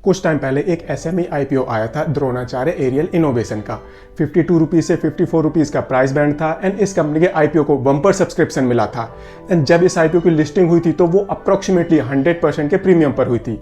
कुछ टाइम पहले एक एसएमई आईपीओ आया था द्रोणाचार्य एरियल इनोवेशन का। 52 रुपीज़ से 54 रुपीज़ का प्राइस बैंड था एंड इस कंपनी के आईपीओ को बम्पर सब्सक्रिप्शन मिला था। एंड जब इस आईपीओ की लिस्टिंग हुई थी तो वो अप्रॉक्सीमेटली 100% के प्रीमियम पर हुई थी।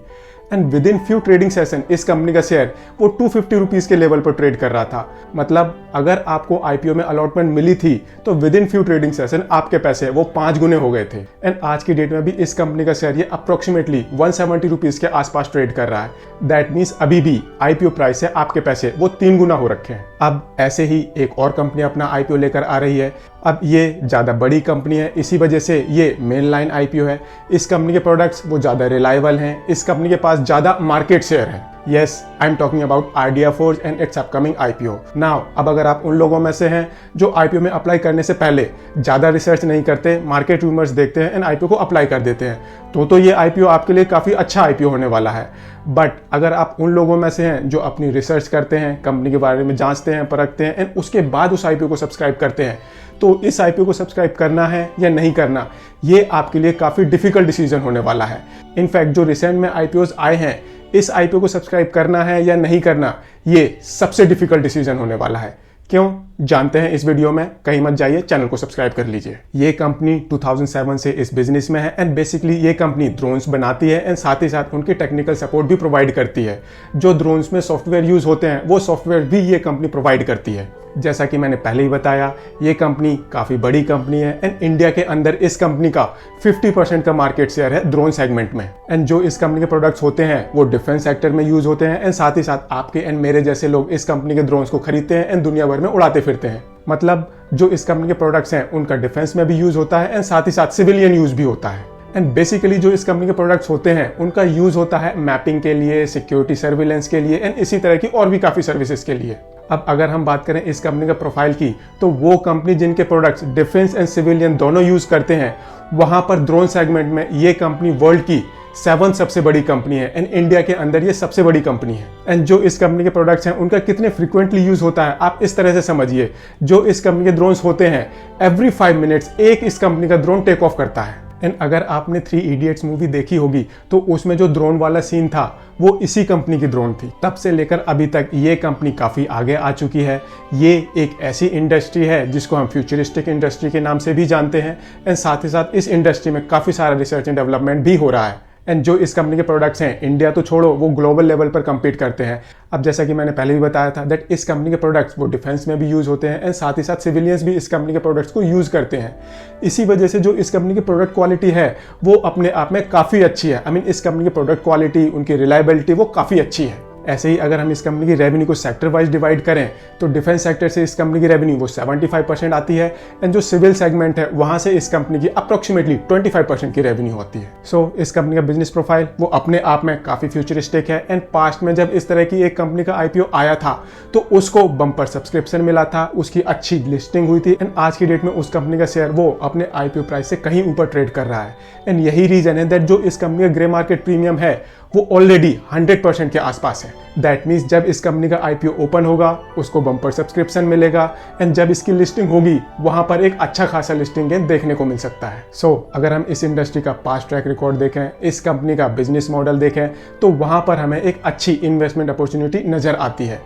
And with in few trading session इस कंपनी का शेयर वो 250 रुपीज़ के लेवल पर ट्रेड कर रहा था। मतलब अगर आपको आईपीओ में अलॉटमेंट मिली थी तो with in few trading session आपके पैसे वो 5 गुने हो गए थे। एंड आज की डेट में भी इस कंपनी का शेयर ये अप्रॉक्सीमेटली 170 रुपीज़ के आसपास ट्रेड कर रहा है। दैट मीन्स अभी भी आईपीओ प्राइस से आपके पैसे वो 3 गुना हो रखे हैं। अब ऐसे ही एक और कंपनी अपना आईपीओ लेकर आ रही है। अब ये ज़्यादा बड़ी कंपनी है, इसी वजह से ये मेन लाइन आईपीओ है। इस कंपनी के प्रोडक्ट्स वो ज़्यादा रिलायबल हैं, इस कंपनी के पास ज़्यादा मार्केट शेयर है। Yes, I'm talking about Idea Forge and its upcoming IPO. Now, अब अगर आप उन लोगों में से हैं जो IPO में अप्लाई करने से पहले ज़्यादा रिसर्च नहीं करते, मार्केट रूमर्स देखते हैं एंड IPO को अप्लाई कर देते हैं, तो ये IPO आपके लिए काफ़ी अच्छा IPO होने वाला है। बट अगर आप उन लोगों में से हैं जो अपनी रिसर्च करते हैं, कंपनी के बारे में जांचते हैं, परखते हैं एंड उसके बाद उस IPO को सब्सक्राइब करते हैं, तो इस IPO को सब्सक्राइब करना है या नहीं करना, ये आपके लिए काफ़ी डिफिकल्ट डिसीजन होने वाला है। इनफैक्ट जो रिसेंट में IPOs आए हैं, इस आईपीओ को सब्सक्राइब करना है या नहीं करना, ये सबसे डिफिकल्ट डिसीजन होने वाला है। क्यों, जानते हैं इस वीडियो में। कहीं मत जाइए, चैनल को सब्सक्राइब कर लीजिए। ये कंपनी 2007 से इस बिजनेस में है एंड बेसिकली ये कंपनी ड्रोन्स बनाती है एंड साथ ही साथ उनकी टेक्निकल सपोर्ट भी प्रोवाइड करती है। जो ड्रोन्स में सॉफ्टवेयर यूज होते हैं वो सॉफ्टवेयर भी ये कंपनी प्रोवाइड करती है। जैसा कि मैंने पहले ही बताया, ये कंपनी काफ़ी बड़ी कंपनी है एंड इंडिया के अंदर इस कंपनी का 50% का मार्केट शेयर है ड्रोन सेगमेंट में। एंड जो इस कंपनी के प्रोडक्ट्स होते हैं वो डिफेंस सेक्टर में यूज होते हैं एंड साथ ही साथ आपके एंड मेरे जैसे लोग इस कंपनी के ड्रोन्स को खरीदते हैं एंड दुनिया भर में उड़ाते फिरते हैं। मतलब जो इस कंपनी के प्रोडक्ट्स हैं उनका डिफेंस में भी यूज होता है एंड साथ ही साथ सिविलियन यूज भी होता है। एंड बेसिकली जो इस कंपनी के प्रोडक्ट्स होते हैं उनका यूज होता है मैपिंग के लिए, सिक्योरिटी सर्विलेंस के लिए एंड इसी तरह की और भी काफ़ी सर्विसेज के लिए। अब अगर हम बात करें इस कंपनी का प्रोफाइल की, तो वो कंपनी जिनके प्रोडक्ट्स डिफेंस एंड सिविलियन दोनों यूज करते हैं, वहां पर ड्रोन सेगमेंट में ये कंपनी वर्ल्ड की 7th सबसे बड़ी कंपनी है एंड इंडिया के अंदर ये सबसे बड़ी कंपनी है। एंड जो इस कंपनी के प्रोडक्ट्स हैं उनका कितने फ्रीक्वेंटली यूज होता है आप इस तरह से समझिए। जो इस कंपनी के ड्रोन्स होते हैं, एवरी 5 मिनट्स एक इस कंपनी का ड्रोन टेक ऑफ करता है। एंड अगर आपने 3 इडियट्स मूवी देखी होगी तो उसमें जो ड्रोन वाला सीन था वो इसी कंपनी की ड्रोन थी। तब से लेकर अभी तक ये कंपनी काफ़ी आगे आ चुकी है। ये एक ऐसी इंडस्ट्री है जिसको हम फ्यूचरिस्टिक इंडस्ट्री के नाम से भी जानते हैं एंड साथ ही साथ इस इंडस्ट्री में काफ़ी सारा रिसर्च एंड डेवलपमेंट भी हो रहा है। एंड जो इस कंपनी के प्रोडक्ट्स हैं, इंडिया तो छोड़ो, वो ग्लोबल लेवल पर compete करते हैं। अब जैसा कि मैंने पहले भी बताया था दैट इस कंपनी के प्रोडक्ट्स वो डिफेंस में भी यूज होते हैं एंड साथ ही साथ सिविलियंस भी इस कंपनी के प्रोडक्ट्स को यूज करते हैं। इसी वजह से जो इस कंपनी की प्रोडक्ट क्वालिटी है वो अपने आप में काफ़ी अच्छी है। इस कंपनी की प्रोडक्ट क्वालिटी, उनकी रिलायबिलिटी वो काफ़ी अच्छी है। ऐसे ही अगर हम इस कंपनी की रेवेन्यू को सेक्टर वाइज डिवाइड करें तो डिफेंस सेक्टर से इस कंपनी की रेवेन्यू वो 75% आती है एंड जो सिविल सेगमेंट है वहां से इस कंपनी की अप्रोक्सीमेटली 25% की रेवेन्यू होती है। सो इस कंपनी का बिजनेस प्रोफाइल वो अपने आप में काफ़ी फ्यूचरिस्टिक है एंड पास्ट में जब इस तरह की एक कंपनी का आईपीओ आया था तो उसको बम्पर सब्सक्रिप्शन मिला था, उसकी अच्छी लिस्टिंग हुई थी एंड आज की डेट में उस कंपनी का शेयर वो अपने आईपीओ प्राइस से कहीं ऊपर ट्रेड कर रहा है। एंड यही रीजन है दैट जो इस कंपनी का ग्रे मार्केट प्रीमियम है वो ऑलरेडी 100% के आसपास है। दैट मीन्स जब इस कंपनी का आईपीओ ओपन होगा उसको बम्पर सब्सक्रिप्शन मिलेगा एंड जब इसकी लिस्टिंग होगी वहां पर एक अच्छा खासा लिस्टिंग गेन देखने को मिल सकता है। सो अगर हम इस इंडस्ट्री का पास्ट ट्रैक रिकॉर्ड देखें, इस कंपनी का बिजनेस मॉडल देखें, तो वहां पर हमें एक अच्छी इन्वेस्टमेंट अपॉर्चुनिटी नजर आती है।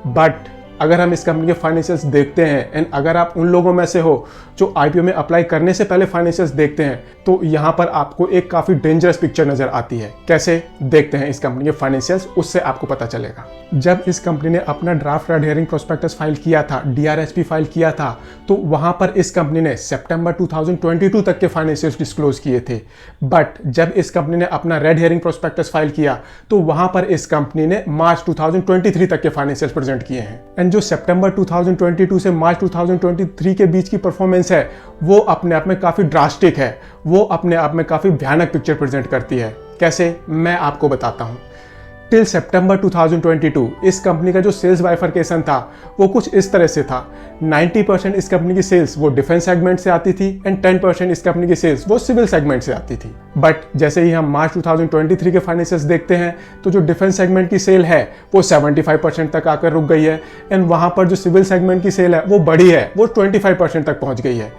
बट अगर हम इस कंपनी के फाइनेंशियल्स देखते हैं एंड अगर आप उन लोगों में से हो जो आईपीओ में अप्लाई करने से पहले फाइनेंशियल्स देखते हैं, तो यहाँ पर आपको एक काफ़ी डेंजरस पिक्चर नज़र आती है। कैसे देखते हैं इस कंपनी के फाइनेंशियल्स, उससे आपको पता चलेगा। जब इस कंपनी ने अपना draft red hearing prospectus file किया था, DRHP फाइल किया था, तो वहाँ पर इस कंपनी ने सितंबर 2022 तक के फाइनेंशियल्स डिस्क्लोज किए थे। बट जब इस कंपनी ने अपना रेड हेयरिंग प्रोस्पेक्टस फाइल किया तो वहाँ पर इस कंपनी ने मार्च 2023 तक के फाइनेंशियल्स प्रेजेंट किए हैं। एंड जो सितंबर 2022 से मार्च 2023 के बीच की परफॉर्मेंस है वो अपने आप में काफ़ी ड्रास्टिक है, वो अपने आप में काफ़ी भयानक पिक्चर प्रेजेंट करती है। कैसे, मैं आपको बताता हूँ। टिल सितंबर 2022 इस कंपनी का जो सेल्स बाइफरकेशन था वो कुछ इस तरह से था। 90% इस कंपनी की सेल्स वो डिफेंस सेगमेंट से आती थी एंड 10% इस कंपनी की सेल्स वो सिविल सेगमेंट से आती थी। बट जैसे ही हम मार्च 2023 के फाइनेंशियल्स देखते हैं तो जो डिफेंस सेगमेंट की सेल है वो 75% तक आकर रुक गई है एंड वहाँ पर जो सिविल सेगमेंट की सेल है वो बढ़ी है, वो 25% तक पहुँच गई है।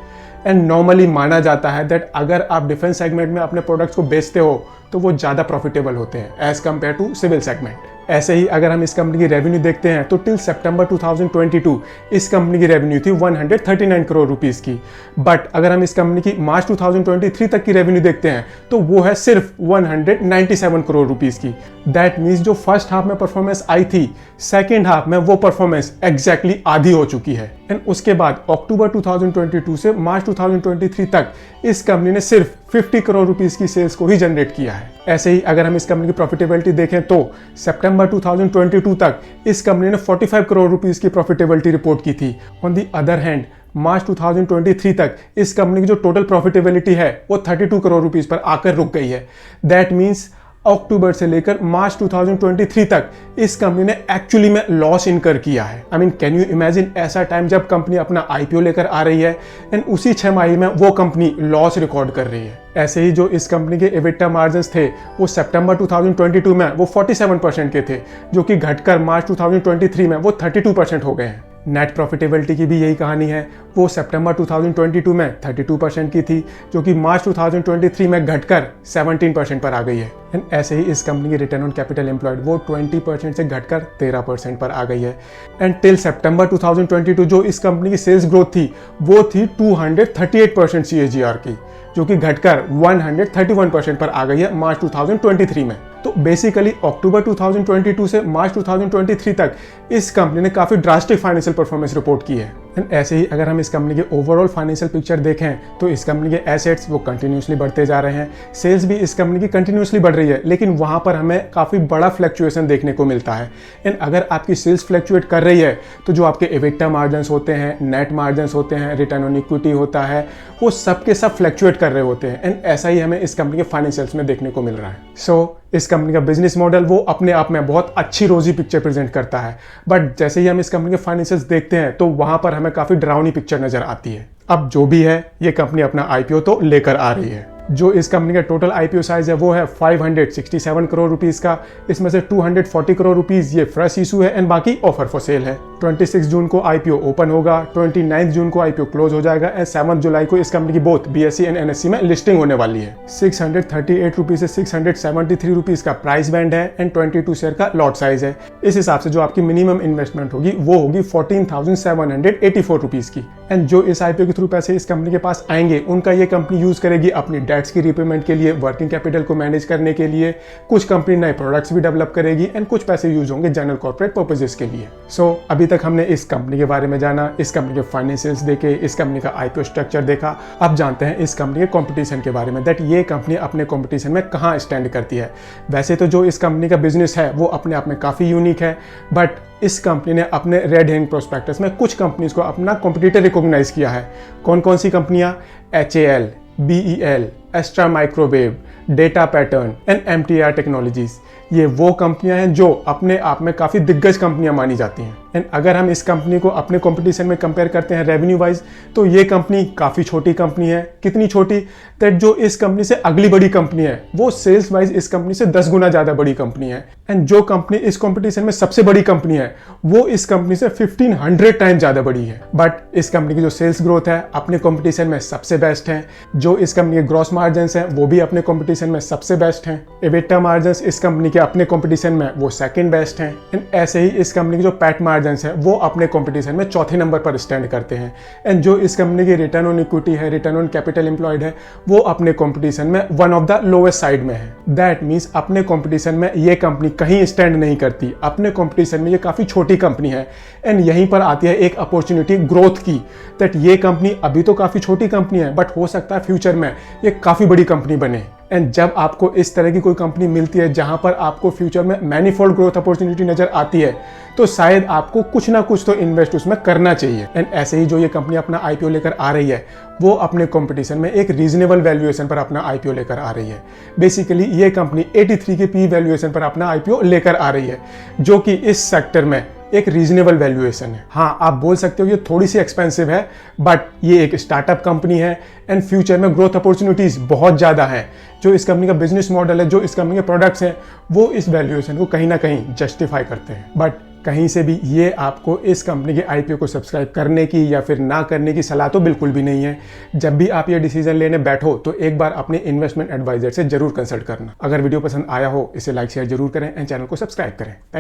एंड नॉर्मली माना जाता है दैट अगर आप डिफेंस सेगमेंट में अपने प्रोडक्ट्स को बेचते हो तो वो ज़्यादा प्रॉफिटेबल होते हैं as compare to civil segment. ऐसे ही अगर हम इस कंपनी की रेवेन्यू देखते हैं तो टिल सितंबर 2022 इस कंपनी की रेवेन्यू थी 139 करोड़ रुपीस की। बट अगर हम इस कंपनी की मार्च 2023 तक की रेवेन्यू देखते हैं तो वो है सिर्फ 197 करोड़ रुपीस की। दैट मीन्स जो फर्स्ट हाफ में परफॉर्मेंस आई थी, सेकेंड हाफ में वो परफॉर्मेंस एग्जैक्टली आधी हो चुकी है। एंड उसके बाद अक्टूबर 2022 से मार्च 2023 तक इस कंपनी ने सिर्फ 50 करोड़ रुपीस की सेल्स को ही जनरेट किया है। ऐसे ही अगर हम इस कंपनी की प्रॉफिटेबिलिटी देखें तो सितंबर 2022 तक इस कंपनी ने 45 करोड़ रुपीस की प्रॉफिटेबिलिटी रिपोर्ट की थी। ऑन दी अदर हैंड मार्च 2023 तक इस कंपनी की जो टोटल प्रॉफिटेबिलिटी है वो 32 करोड़ रुपीस पर आकर रुक गई है। दैट मीन्स अक्टूबर से लेकर मार्च 2023 तक इस कंपनी ने एक्चुअली में लॉस इनकर किया है। I mean can you imagine ऐसा टाइम जब कंपनी अपना आईपीओ लेकर आ रही है एंड उसी 6 माही में वो कंपनी लॉस रिकॉर्ड कर रही है। ऐसे ही जो इस कंपनी के एबिटा मार्जिन्स थे वो सितंबर 2022 में वो 47% के थे, जो कि घटकर मार्च 2023 में वो 32% हो गए हैं। नेट प्रॉफिटेबिलिटी की भी यही कहानी है, वो सितंबर 2022 में 32% की थी, जो कि मार्च 2023 में घटकर 17% पर आ गई है। एंड ऐसे ही इस कंपनी की रिटर्न ऑन कैपिटल एम्प्लॉयड वो 20% से घटकर 13% पर आ गई है। एंड टिल सितंबर 2022 जो इस कंपनी की सेल्स ग्रोथ थी वो थी 238% CAGR की, जो कि घटकर 131% पर आ गई है मार्च 2023 में। तो बेसिकली अक्टूबर 2022 से मार्च 2023 तक इस कंपनी ने काफ़ी ड्रास्टिक फाइनेंशियल परफॉर्मेंस रिपोर्ट की है। एंड ऐसे ही अगर हम इस कंपनी के ओवरऑल फाइनेंशियल पिक्चर देखें तो इस कंपनी के एसेट्स वो कंटिन्यूसली बढ़ते जा रहे हैं, सेल्स भी इस कंपनी की कंटिन्यूसली बढ़ रही है, लेकिन वहाँ पर हमें काफ़ी बड़ा फ्लक्चुएशन देखने को मिलता है। एंड अगर आपकी सेल्स फ्लक्चुएट कर रही है तो जो आपके एबिटा मार्जिन्स होते हैं, नेट मार्जिन्स होते हैं, रिटर्न ऑन इक्विटी होता है, वो सब के सब फ्लक्चुएट कर रहे होते हैं। एंड ऐसा ही हमें इस कंपनी के फाइनेंशियल्स में देखने को मिल रहा है। सो इस कंपनी का बिजनेस मॉडल वो अपने आप में बहुत अच्छी रोजी पिक्चर प्रेजेंट करता है, बट जैसे ही हम इस कंपनी के फाइनेंशियल्स देखते हैं तो वहां पर हमें काफी डरावनी पिक्चर नजर आती है। अब जो भी है ये कंपनी अपना आईपीओ तो लेकर आ रही है। जो इस कंपनी का टोटल आईपीओ साइज है वो है 567 करोड़ रुपीस का। इसमें से 240 करोड़ रुपीस ये फ्रेश इशू है एंड बाकी ऑफर फॉर सेल है। 26 जून को आईपीओ ओपन होगा, 29 जून को आईपीओ क्लोज हो जाएगा एंड 7 जुलाई को इस कंपनी की बोथ बीएसई एंड एनएससी में लिस्टिंग होने वाली है। 638 रुपीज से 673 रुपीज का प्राइस बैंड है एंड 22 शेयर का लॉट साइज है। इस हिसाब से जो आपकी मिनिमम इन्वेस्टमेंट होगी वो होगी 14,784 रुपीज की। एंड जो इस आईपीओ के थ्रू पैसे इस कंपनी के पास आएंगे उनका ये कंपनी यूज करेगी अपनी डेट्स की रीपेमेंट के लिए, वर्किंग कैपिटल को मैनेज करने के लिए, कुछ कंपनी नए प्रोडक्ट्स भी डेवलप करेगी एंड कुछ पैसे यूज होंगे जनरल कॉर्पोरेट पर्पसेस के लिए। सो अभी तक हमने इस कंपनी के बारे में जाना, इस कंपनी के फाइनेंशियल्स देखे, इस कंपनी का आईपीओ स्ट्रक्चर देखा। अब जानते हैं इस कंपनी के कंपटीशन के बारे में, दैट ये कंपनी अपने कंपटीशन में कहाँ स्टैंड करती है। वैसे तो जो इस कंपनी का बिजनेस है वो अपने आप में काफ़ी यूनिक है, बट इस कंपनी ने अपने रेड हेरिंग प्रोस्पेक्टस में कुछ कंपनीज को अपना कॉम्पिटिटर रिकॉग्नाइज किया है। कौन कौन सी कंपनियां? HAL, BEL, Astra microwave, data pattern and MTR technologies. ये वो कंपनियां हैं जो अपने आप में काफ़ी दिग्गज कंपनियां मानी जाती हैं। एंड अगर हम इस कंपनी को अपने कंपटीशन में कंपेयर करते हैं रेवेन्यू वाइज, तो ये कंपनी काफ़ी छोटी कंपनी है। कितनी छोटी? दैट जो इस कंपनी से अगली बड़ी कंपनी है वो सेल्स वाइज इस कंपनी से 10 गुना ज़्यादा बड़ी कंपनी है। एंड जो कंपनी इस कंपटीशन में सबसे बड़ी कंपनी है वो इस कंपनी से 1500 टाइम ज़्यादा बड़ी है। बट इस कंपनी की जो सेल्स ग्रोथ है अपने कंपटीशन में सबसे बेस्ट है। जो इस कंपनी के ग्रॉस मार्जिन्स हैं वो भी अपने कंपटीशन में सबसे बेस्ट हैं। एबिटा मार्जिन्स इस कंपनी के अपने कंपटीशन में वो सेकंड बेस्ट हैं। एंड ऐसे ही इस कंपनी की जो पैट मार्जिन्स है वो अपने कंपटीशन में चौथे नंबर पर स्टैंड करते हैं। एंड जो इस कंपनी की रिटर्न ऑन इक्विटी है, रिटर्न ऑन कैपिटल एम्प्लॉयड है, वो अपने कंपटीशन में one of the lowest side में है। दैट मीन्स अपने कंपटीशन में ये कंपनी कहीं स्टैंड नहीं करती। अपने कंपटीशन में ये काफ़ी छोटी कंपनी है। एंड यहीं पर आती है एक अपॉर्चुनिटी ग्रोथ की, दैट ये कंपनी अभी तो काफ़ी छोटी कंपनी है बट हो सकता है फ्यूचर में ये काफ़ी बड़ी कंपनी बने। एंड जब आपको इस तरह की कोई कंपनी मिलती है जहां पर आपको फ्यूचर में मैनीफोल्ड ग्रोथ अपॉर्चुनिटी नजर आती है तो शायद आपको कुछ ना कुछ तो इन्वेस्ट उसमें करना चाहिए। एंड ऐसे ही जो ये कंपनी अपना आईपीओ लेकर आ रही है वो अपने कंपटीशन में एक रीजनेबल वैल्यूएशन पर अपना आईपीओ लेकर आ रही है। बेसिकली ये कंपनी 83 के पी वैल्यूएशन पर अपना आईपीओ लेकर आ रही है, जो कि इस सेक्टर में एक रीजनेबल वैल्यूएशन है। हाँ, आप बोल सकते हो ये थोड़ी सी एक्सपेंसिव है, बट ये एक स्टार्टअप कंपनी है एंड फ्यूचर में ग्रोथ अपॉर्चुनिटीज बहुत ज़्यादा हैं। जो इस कंपनी का बिजनेस मॉडल है, जो इस कंपनी के प्रोडक्ट्स हैं, वो इस वैल्यूएशन को कहीं ना कहीं जस्टिफाई करते हैं। बट कहीं से भी ये आपको इस कंपनी के आईपीओ को सब्सक्राइब करने की या फिर ना करने की सलाह तो बिल्कुल भी नहीं है। जब भी आप ये डिसीजन लेने बैठो तो एक बार अपने इन्वेस्टमेंट एडवाइजर से जरूर कंसल्ट करना। अगर वीडियो पसंद आया हो इसे लाइक शेयर जरूर करें एंड चैनल को सब्सक्राइब करें। थैंक